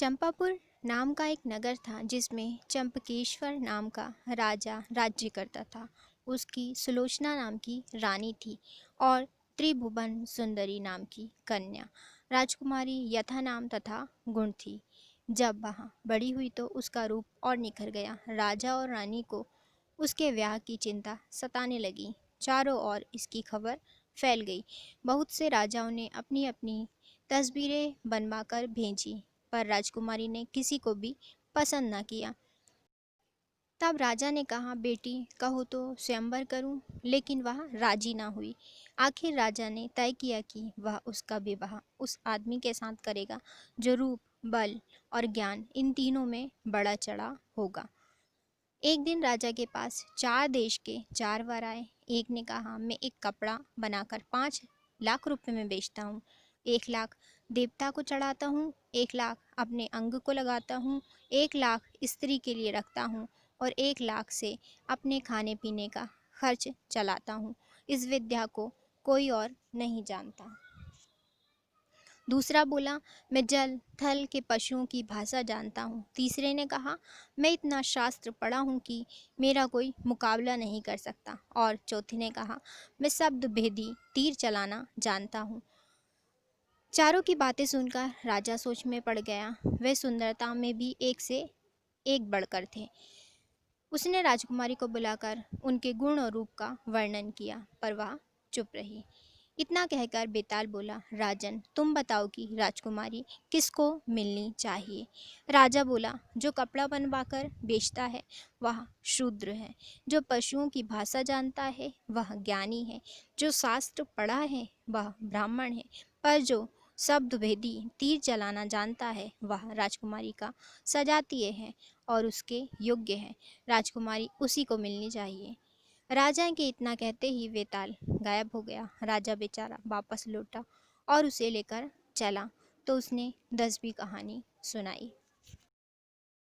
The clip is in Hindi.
चंपापुर नाम का एक नगर था जिसमें चंपकेश्वर नाम का राजा राज्य करता था। उसकी सुलोचना नाम की रानी थी और त्रिभुवन सुंदरी नाम की कन्या राजकुमारी यथा नाम तथा गुण थी। जब वह बड़ी हुई तो उसका रूप और निखर गया। राजा और रानी को उसके ब्याह की चिंता सताने लगी। चारों ओर इसकी खबर फैल गई। बहुत से राजाओं ने अपनी अपनी तस्वीरें बनवाकर भेजी, पर राजकुमारी ने किसी को भी पसंद न किया। तब राजा ने कहा, बेटी कहो तो स्वयंवर करूं, लेकिन वह राजी ना हुई। आखिर राजा ने तय किया कि वह उसका विवाह उस आदमी के साथ करेगा जो रूप, बल और ज्ञान इन तीनों में बड़ा चढ़ा होगा। एक दिन राजा के पास 4 देश के 4 वर आए। एक ने कहा, मैं एक कपड़ा बनाकर 5 लाख रुपए में बेचता हूँ। 1 लाख देवता को चढ़ाता हूँ, 1 लाख अपने अंग को लगाता हूँ, 1 लाख स्त्री के लिए रखता हूँ और 1 लाख से अपने खाने पीने का खर्च चलाता हूँ। इस विद्या को कोई और नहीं जानता। दूसरा बोला, मैं जल थल के पशुओं की भाषा जानता हूँ। तीसरे ने कहा, मैं इतना शास्त्र पढ़ा हूँ कि मेरा कोई मुकाबला नहीं कर सकता। और चौथे ने कहा, मैं शब्द भेदी तीर चलाना जानता हूँ। चारों की बातें सुनकर राजा सोच में पड़ गया। वे सुंदरता में भी एक से एक बढ़कर थे। उसने राजकुमारी को बुलाकर उनके गुण और रूप का वर्णन किया, पर वह चुप रही। इतना कहकर बेताल बोला, राजन तुम बताओ कि राजकुमारी किसको मिलनी चाहिए। राजा बोला, जो कपड़ा बनवाकर बेचता है वह शूद्र है, जो पशुओं की भाषा जानता है वह ज्ञानी है, जो शास्त्र पढ़ा है वह ब्राह्मण है, पर जो शब्द भेदी तीर चलाना जानता है वह राजकुमारी का सजातीय है और उसके योग्य है। राजकुमारी उसी को मिलनी चाहिए। राजा के इतना कहते ही वेताल गायब हो गया। राजा बेचारा वापस लौटा और उसे लेकर चला तो उसने 10वीं कहानी सुनाई।